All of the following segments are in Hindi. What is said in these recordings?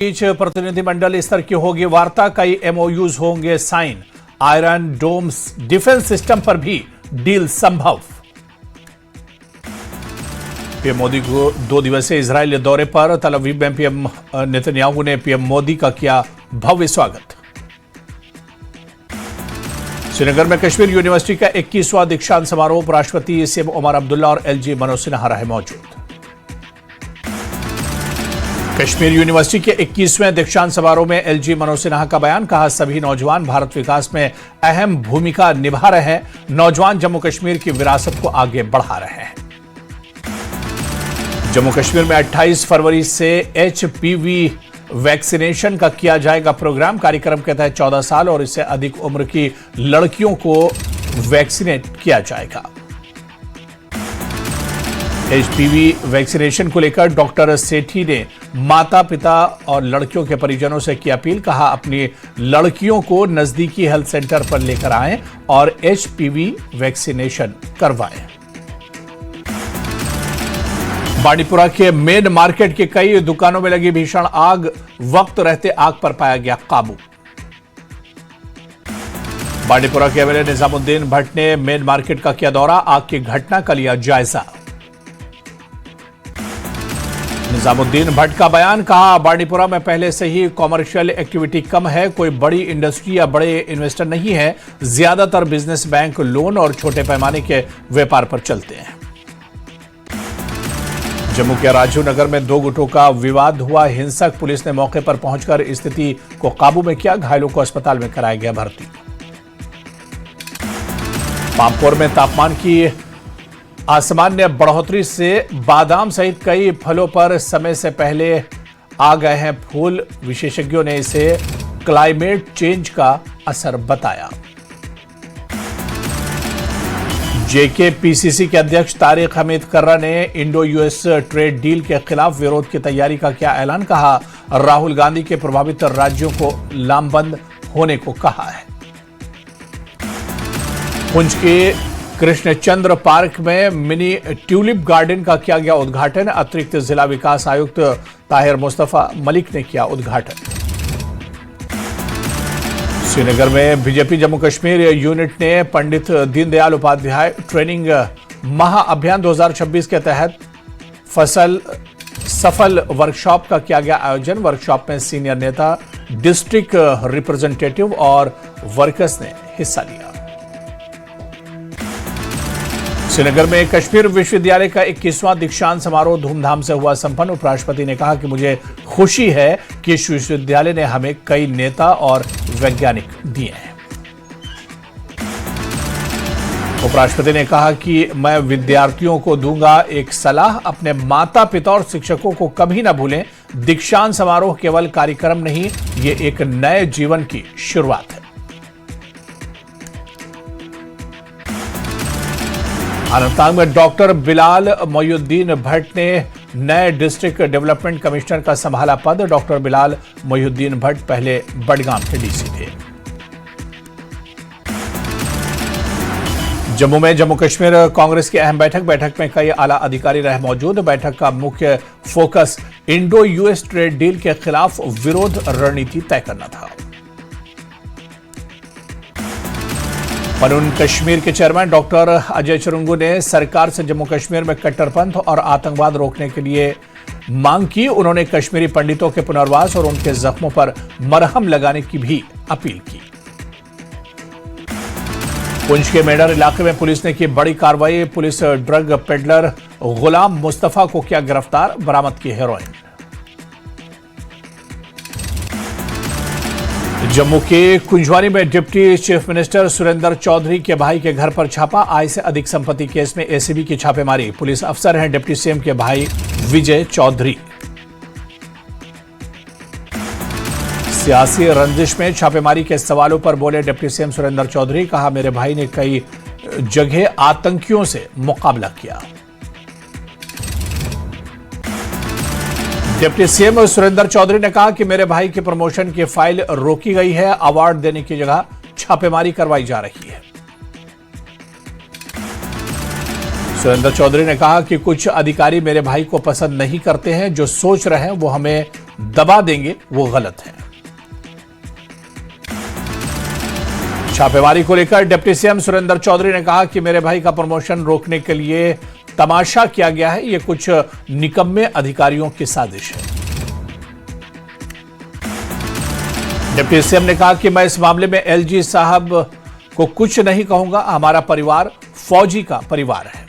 बीच प्रतिनिधिमंडल स्तर की होगी वार्ता, कई एमओयूज होंगे sign. Iron domes defence system पर भी डील संभव। पीएम मोदी को 2 दिवसीय इजरायल दौरे पर तल अवीव में पीएम नेतन्याहू ने पीएम मोदी का किया भव्य स्वागत। श्रीनगर में कश्मीर यूनिवर्सिटी का 21वां दीक्षांत समारोह, उपराष्ट्रपति सीएम उमर अब्दुल्ला और एलजी मनोज सिन्हा रहे मौजूद। कश्मीर यूनिवर्सिटी के 21वें दीक्षांत समारोह में एलजी मनोज सिन्हा का बयान, कहा सभी नौजवान भारत विकास में अहम भूमिका निभा रहे हैं। नौजवान जम्मू कश्मीर की विरासत को आगे बढ़ा रहे हैं। जम्मू कश्मीर में 28 फरवरी से एचपीवी वैक्सीनेशन का किया जाएगा प्रोग्राम। कार्यक्रम के तहत 14 साल और इससे अधिक उम्र की लड़कियों को वैक्सीनेट किया जाएगा। एचपीवी वैक्सीनेशन को लेकर डॉक्टर सेठी ने माता पिता और लड़कियों के परिजनों से की अपील, कहा अपनी लड़कियों को नजदीकी हेल्थ सेंटर पर लेकर आएं और एचपीवी वैक्सीनेशन करवाएं। बांडीपुरा के मेन मार्केट के कई दुकानों में लगी भीषण आग, वक्त रहते आग पर पाया गया काबू। बांडीपुरा के एमएलए निजामुद्दीन भट्ट ने मेन मार्केट का किया दौरा, आग की घटना का लिया जायजा। निजामुद्दीन भट्ट का बयान, कहा बांडीपुरा में पहले से ही कॉमर्शियल एक्टिविटी कम है, कोई बड़ी इंडस्ट्री या बड़े इन्वेस्टर नहीं है, ज्यादातर बिजनेस बैंक लोन और छोटे पैमाने के व्यापार पर चलते हैं। जम्मू के राजीव नगर में 2 गुटों का विवाद हुआ, हिंसक, पुलिस ने मौके पर पहुंचकर स्थिति को काबू में किया, घायलों को अस्पताल में कराया गया भर्ती। पामपोर में तापमान की असामान्य बढ़ोतरी से बादाम सहित कई फलों पर समय से पहले आ गए हैं फूल। विशेषज्ञों ने इसे क्लाइमेट चेंज का असर बताया। जेकेपीसीसी के अध्यक्ष तारिक हमीद कर्रा ने इंडो यूएस ट्रेड डील के खिलाफ विरोध की तैयारी का किया ऐलान, कहा राहुल गांधी के प्रभावित राज्यों को लामबंद होने को कहा है। पुंछ के कृष्णचंद्र पार्क में मिनी ट्यूलिप गार्डन का किया गया उद्घाटन, अतिरिक्त जिला विकास आयुक्त ताहिर मुस्तफा मलिक ने किया उद्घाटन। श्रीनगर में बीजेपी जम्मू कश्मीर यूनिट ने पंडित दीनदयाल उपाध्याय ट्रेनिंग महाअभियान 2026 के तहत सफल वर्कशॉप का किया गया आयोजन। वर्कशॉप में सीनियर नेता, डिस्ट्रिक्ट रिप्रेजेंटेटिव और वर्कर्स ने हिस्सा लिया। श्रीनगर में कश्मीर विश्वविद्यालय का 21वां दीक्षांत समारोह धूमधाम से हुआ संपन्न। उपराष्ट्रपति ने कहा कि मुझे खुशी है कि इस विश्वविद्यालय ने हमें कई नेता और वैज्ञानिक दिए हैं। उपराष्ट्रपति ने कहा कि मैं विद्यार्थियों को दूंगा एक सलाह, अपने माता पिता और शिक्षकों को कभी न भूलें। दीक्षांत समारोह केवल कार्यक्रम नहीं, ये एक नए जीवन की शुरुआत है। अनंतनाग में डॉक्टर बिलाल मोहिउद्दीन भट्ट ने नए डिस्ट्रिक्ट डेवलपमेंट कमिश्नर का संभाला पद। डॉक्टर बिलाल मोहिउद्दीन भट्ट पहले बडगाम के डीसी थे। जम्मू में जम्मू कश्मीर कांग्रेस की अहम बैठक में कई आला अधिकारी रहे मौजूद। बैठक का मुख्य focus Indo US trade deal के खिलाफ विरोध रणनीति तय करना था। पनून कश्मीर के चेयरमैन डॉक्टर अजय चरुंगू ने सरकार से जम्मू कश्मीर में कट्टरपंथ और आतंकवाद रोकने के लिए मांग की। उन्होंने कश्मीरी पंडितों के पुनर्वास और उनके जख्मों पर मरहम लगाने की भी अपील की। पुंछ के मेडर इलाके में पुलिस ने की बड़ी कार्रवाई। Police drug peddler Ghulam Mustafa को किया गिरफ्तार, बरामद की हेरोइन। जम्मू के कुंजवानी में deputy chief minister Surinder Choudhary के भाई के घर पर छापा। आय से अधिक संपत्ति केस में एसीबी की छापेमारी। पुलिस अफसर हैं डिप्टी सीएम के भाई विजय चौधरी। सियासी रंजिश में छापेमारी के सवालों पर बोले डिप्टी सीएम सुरेंद्र चौधरी, कहा मेरे भाई ने कई जगह आतंकियों से मुकाबला किया। डिप्टी सीएम सुरेंद्र चौधरी ने कहा कि मेरे भाई के प्रमोशन की फाइल रोकी गई है, अवार्ड देने की जगह छापेमारी करवाई जा रही है। सुरेंद्र चौधरी ने कहा कि कुछ अधिकारी मेरे भाई को पसंद नहीं करते हैं, जो सोच रहे हैं वो हमें दबा देंगे वो गलत है। छापेमारी को लेकर डिप्टी सीएम सुरेंद्र चौधरी ने कहा कि मेरे भाई का प्रमोशन रोकने के लिए तमाशा किया गया है, ये कुछ निकम्मे अधिकारियों की साजिश है। डिप्टी सीएम ने कहा कि मैं इस मामले में एलजी साहब को कुछ नहीं कहूंगा, हमारा परिवार फौजी का परिवार है।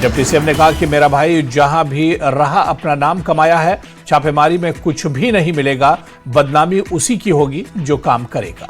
डिप्टी सीएम ने कहा कि मेरा भाई जहां भी रहा अपना नाम कमाया है, छापेमारी में कुछ भी नहीं मिलेगा, बदनामी उसी की होगी जो काम करेगा।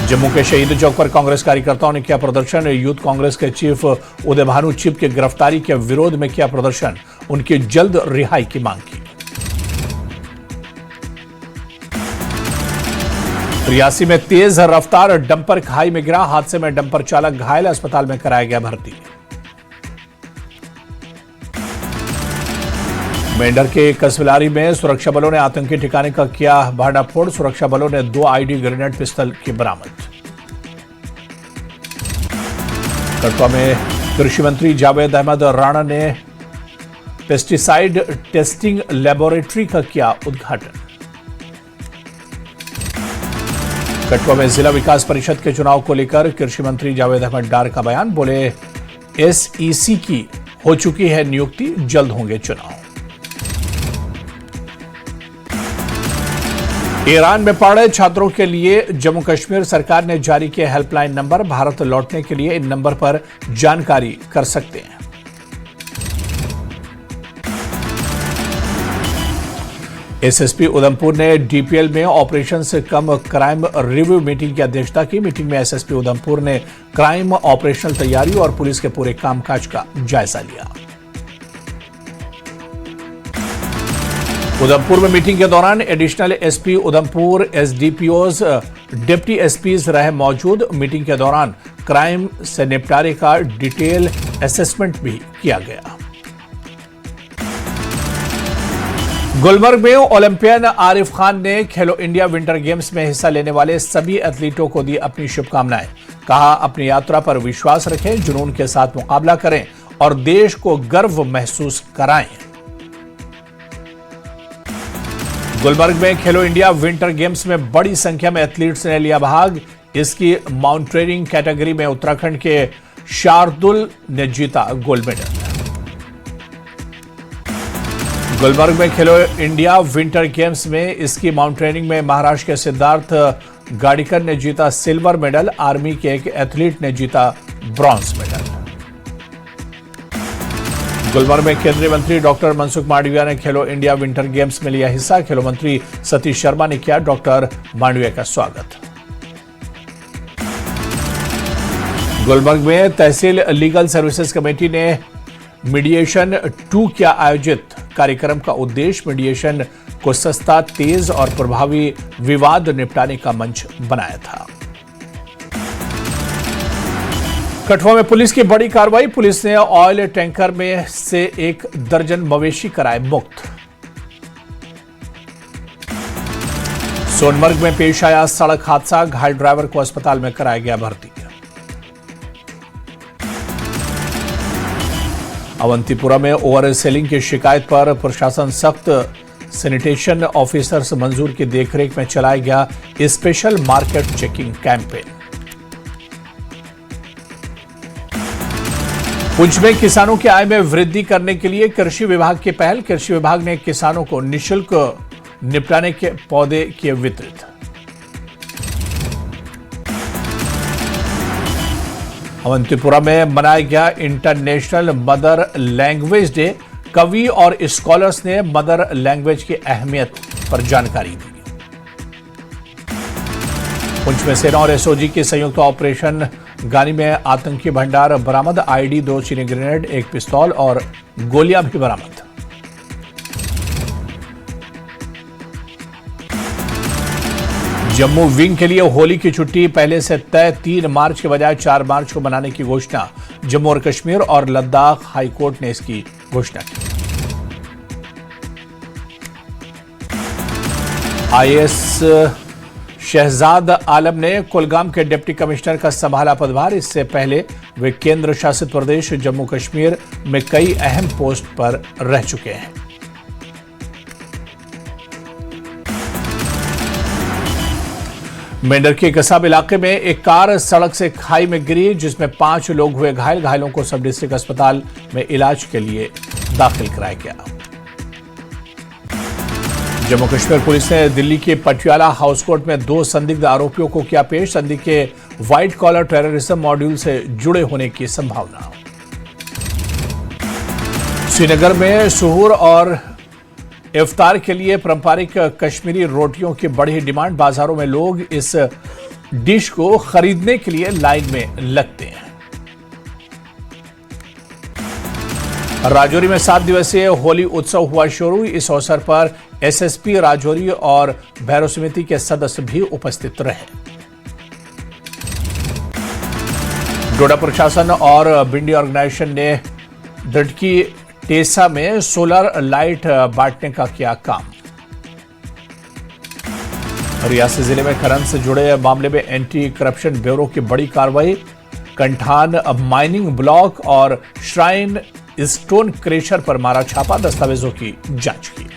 जम्मू के शहीद चौक पर कांग्रेस कार्यकर्ताओं ने किया प्रदर्शन। यूथ कांग्रेस के चीफ उदय भानु चिप के गिरफ्तारी के विरोध में किया प्रदर्शन, उनकी जल्द रिहाई की मांग की। रियासी में तेज रफ्तार डंपर खाई में गिरा, हादसे में डंपर चालक घायल, अस्पताल में कराया गया भर्ती। मेंढर के कसविलारी में सुरक्षा बलों ने आतंकी ठिकाने का किया भांडाफोड़, सुरक्षा बलों ने 2 आईडी ग्रेनेड पिस्तौल की बरामद। कठुआ में कृषि मंत्री जावेद अहमद राणा ने पेस्टिसाइड टेस्टिंग लेबोरेटरी का किया उद्घाटन। कठुआ में जिला विकास परिषद के चुनाव को लेकर कृषि मंत्री जावेद अहमद डार का बयान, बोले एसईसी की हो चुकी है नियुक्ति, जल्द होंगे चुनाव। ईरान में पढ़ रहे छात्रों के लिए जम्मू कश्मीर सरकार ने जारी किए हेल्पलाइन नंबर, भारत लौटने के लिए इन नंबर पर जानकारी कर सकते हैं। एसएसपी उधमपुर ने डीपीएल में ऑपरेशन से कम क्राइम रिव्यू मीटिंग की अध्यक्षता की। मीटिंग में एसएसपी उधमपुर ने क्राइम ऑपरेशनल तैयारी और पुलिस के पूरे कामकाज का जायजा लिया। उधमपुर में मीटिंग के दौरान additional SP Udhampur, SDPOs, deputy SPs रहे मौजूद। मीटिंग के दौरान क्राइम से निपटारे का डिटेल असेसमेंट भी किया गया। गुलमर्ग में ओलंपियन आरिफ खान ने खेलो इंडिया विंटर गेम्स में हिस्सा लेने वाले सभी एथलीटों को दी अपनी शुभकामनाएं। कहा अपनी यात्रा पर विश्वास रखें, जुनून के साथ मुकाबला करें और देश को गर्व महसूस कराएं। गुलमर्ग में खेलो इंडिया विंटर गेम्स में बड़ी संख्या में एथलीट्स ने लिया भाग। इसकी माउंटेनियरिंग कैटेगरी में उत्तराखंड के शार्दुल ने जीता गोल्ड मेडल। गुलमर्ग में खेलो इंडिया विंटर गेम्स में इसकी माउंटेनियरिंग में महाराष्ट्र के सिद्धार्थ गाड़ीकर ने जीता सिल्वर मेडल। आर्मी के एक एथलीट ने जीता ब्रॉन्ज मेडल। गुलमर्ग में केंद्रीय मंत्री डॉक्टर मनसुख मांडविया ने खेलो इंडिया विंटर गेम्स में लिया हिस्सा। खेलो मंत्री सतीश शर्मा ने किया डॉक्टर मांडविया का स्वागत। गुलमर्ग में तहसील लीगल सर्विसेज कमेटी ने मीडिएशन 2 किया आयोजित। कार्यक्रम का उद्देश्य मीडिएशन को सस्ता, तेज और प्रभावी विवाद निपटाने का मंच बनाया था। कठुआ में पुलिस की बड़ी कार्रवाई, पुलिस ने ऑयल टैंकर में से 1 दर्जन मवेशी कराए मुक्त। सोनमर्ग में पेश आया सड़क हादसा, घायल ड्राइवर को अस्पताल में कराया गया भर्ती। अवंतीपुरा में ओवर सेलिंग की शिकायत पर प्रशासन सख्त, सैनिटेशन ऑफिसर्स मंजूर की देखरेख में चलाया गया special market checking campaign. Poonch में किसानों की आय में वृद्धि करने के लिए कृषि विभाग की पहल, कृषि विभाग ने किसानों को निःशुल्क निपटाने के पौधे किए वितरित। अवंतीपुरा में मनाया गया इंटरनेशनल मदर लैंग्वेज डे। कवि और स्कॉलर्स ने मदर लैंग्वेज की अहमियत पर जानकारी दी। पुंछ में सेना और एसओजी की संयुक्त ऑपरेशन गानी में आतंकी भंडार बरामद, आईडी, 2 चीनी ग्रेनेड, 1 पिस्तौल और गोलियां भी बरामद। जम्मू विंग के लिए होली की छुट्टी पहले से तय, 3 मार्च के बजाय 4 मार्च को मनाने की घोषणा। जम्मू और कश्मीर और लद्दाख हाईकोर्ट ने इसकी घोषणा की। आईएएस शहजाद आलम ने कुलगाम के डिप्टी कमिश्नर का संभाला पदभार। इससे पहले वे केंद्र शासित प्रदेश जम्मू कश्मीर में कई अहम पोस्ट पर रह चुके हैं। मेंढर के कसाब इलाके में एक कार सड़क से खाई में गिरी, जिसमें 5 लोग हुए घायल। घायलों को सब डिस्ट्रिक्ट अस्पताल में इलाज के लिए दाखिल कराया गया। जम्मू कश्मीर पुलिस ने दिल्ली के पटियाला हाउस कोर्ट में 2 संदिग्ध आरोपियों को किया पेश। संदिग्ध के व्हाइट कॉलर टेररिज्म मॉड्यूल से जुड़े होने की संभावना। श्रीनगर में सुहूर और इफ्तार के लिए पारंपरिक कश्मीरी रोटियों की बढ़ी डिमांड। बाजारों में लोग इस डिश को खरीदने के लिए लाइन में लगते हैं। राजौरी में 7 दिवसीय होली उत्सव हुआ शुरू। इस अवसर पर एसएसपी राजौरी और भैरव समिति के सदस्य भी उपस्थित रहे। डोडा प्रशासन और बिंडी ऑर्गेनाइजेशन ने दड़की टेसा में सोलर लाइट बांटने का किया काम। रियासी जिले में खनन से जुड़े मामले में एंटी करप्शन ब्यूरो की बड़ी कार्रवाई। कंठान माइनिंग ब्लॉक और श्राइन स्टोन क्रेशर पर मारा छापा। दस्तावेजों की जांच की।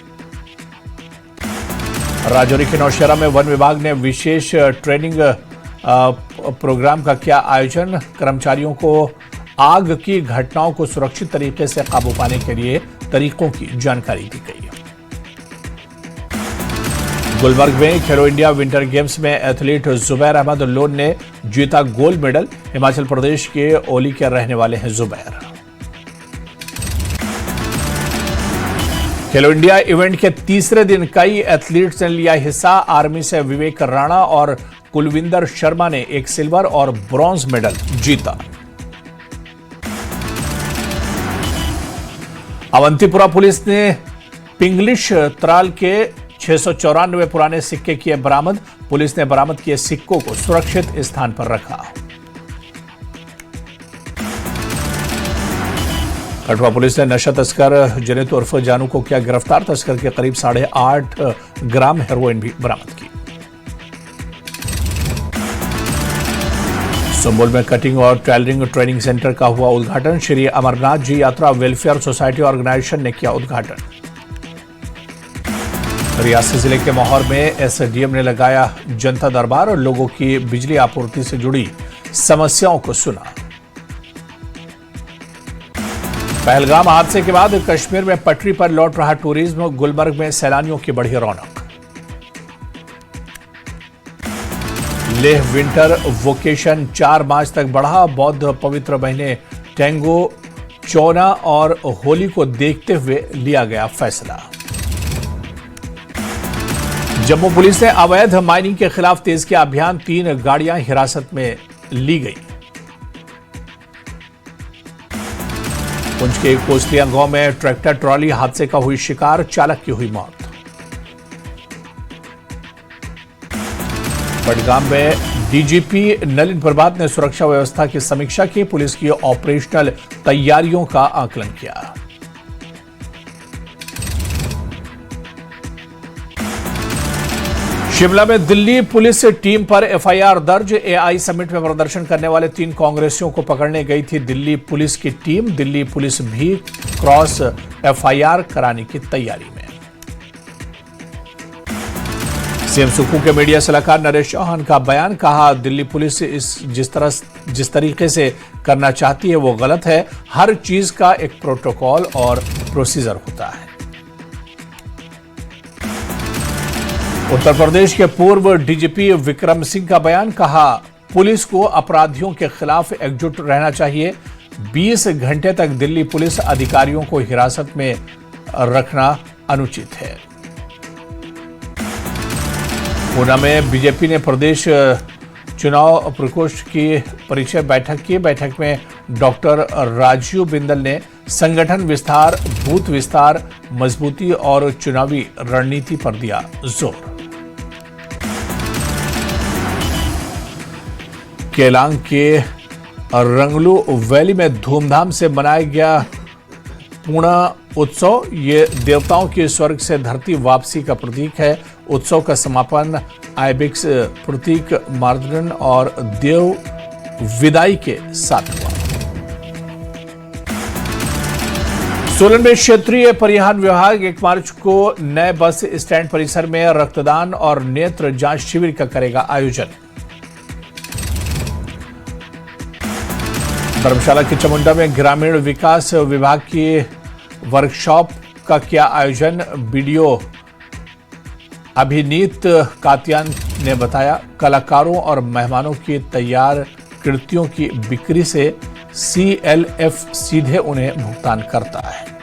राजौरी के नौशहरा में वन विभाग ने विशेष ट्रेनिंग प्रोग्राम का किया आयोजन। कर्मचारियों को आग की घटनाओं को सुरक्षित तरीके से काबू पाने के लिए तरीकों की जानकारी दी गई। गुलबर्ग में खेलो इंडिया विंटर गेम्स में एथलीट जुबैर अहमद लोन ने जीता गोल्ड मेडल। हिमाचल प्रदेश के ओली के रहने वाले हैं जुबैर। खेलो इंडिया इवेंट के तीसरे दिन कई एथलीट्स ने लिया हिस्सा। आर्मी से विवेक राणा और कुलविंदर शर्मा ने 1 सिल्वर और ब्रॉन्ज मेडल जीता। अवंतीपुरा पुलिस ने पिंगलिश त्राल के 694 पुराने सिक्के किए बरामद। पुलिस ने बरामद किए सिक्कों को सुरक्षित स्थान पर रखा। कठुआ पुलिस ने नशा तस्कर जनित उर्फ जानू को किया गिरफ्तार। तस्कर के करीब 8.5 ग्राम हेरोइन भी बरामद की। संबोल में कटिंग और टेलरिंग ट्रेनिंग सेंटर का हुआ उद्घाटन। श्री अमरनाथ जी यात्रा वेलफेयर सोसाइटी ऑर्गेनाइजेशन ने किया उद्घाटन। रियासी जिले के माहौर में एसडीएम ने लगाया जनता दरबार और लोगों की बिजली आपूर्ति से जुड़ी समस्याओं को सुना। पहलगाम हादसे के बाद कश्मीर में पटरी पर लौट रहा टूरिज्म। गुलबर्ग में सैलानियों की बढ़ी रौनक। लेह विंटर वोकेशन 4 मार्च तक बढ़ा। बौद्ध पवित्र महीने टेंगो, चौना और होली को देखते हुए लिया गया फैसला। जम्मू पुलिस ने अवैध माइनिंग के खिलाफ तेज किया अभियान। 3 गाड़ियां हिरासत में ली गई। पुंछ के कोसलिया गांव में ट्रैक्टर ट्रॉली हादसे का हुई शिकार। चालक की हुई मौत। बडगाम में डीजीपी नलिन प्रभात ने सुरक्षा व्यवस्था की समीक्षा की। पुलिस की ऑपरेशनल तैयारियों का आकलन किया। शिमला में दिल्ली पुलिस टीम पर एफआईआर दर्ज। एआई समिट में प्रदर्शन करने वाले 3 कांग्रेसियों को पकड़ने गई थी दिल्ली पुलिस की टीम। दिल्ली पुलिस भी क्रॉस एफआईआर कराने की तैयारी में। सीएम सुक्खू के मीडिया सलाहकार नरेश चौहान का बयान। कहा, दिल्ली पुलिस जिस तरीके से करना चाहती है वो गलत है। हर चीज का एक प्रोटोकॉल और प्रोसीजर होता है। उत्तर प्रदेश के पूर्व डीजीपी विक्रम सिंह का बयान। कहा, पुलिस को अपराधियों के खिलाफ एकजुट रहना चाहिए। 20 घंटे तक दिल्ली पुलिस अधिकारियों को हिरासत में रखना अनुचित है। ऊना में बीजेपी ने प्रदेश चुनाव प्रकोष्ठ की परिचय बैठक की। बैठक में डॉक्टर राजीव बिंदल ने संगठन विस्तार, बूथ विस्तार, मजबूती और चुनावी रणनीति पर दिया जोर। केलांग के रंगलू वैली में धूमधाम से मनाया गया पूर्णा उत्सव। ये देवताओं की स्वर्ग से धरती वापसी का प्रतीक है। उत्सव का समापन आइबिक्स प्रतीक मार्दन और देव विदाई के साथ हुआ। सोलन में क्षेत्रीय परिवहन विभाग 1 मार्च को नए बस स्टैंड परिसर में रक्तदान और नेत्र जांच शिविर का करेगा आयोजन। धर्मशाला के चामुंडा में ग्रामीण विकास विभाग की वर्कशॉप का किया आयोजन। बीडीओ अभिनीत कात्यान ने बताया, कलाकारों और मेहमानों की तैयार कृतियों की बिक्री से CLF सीधे उन्हें भुगतान करता है।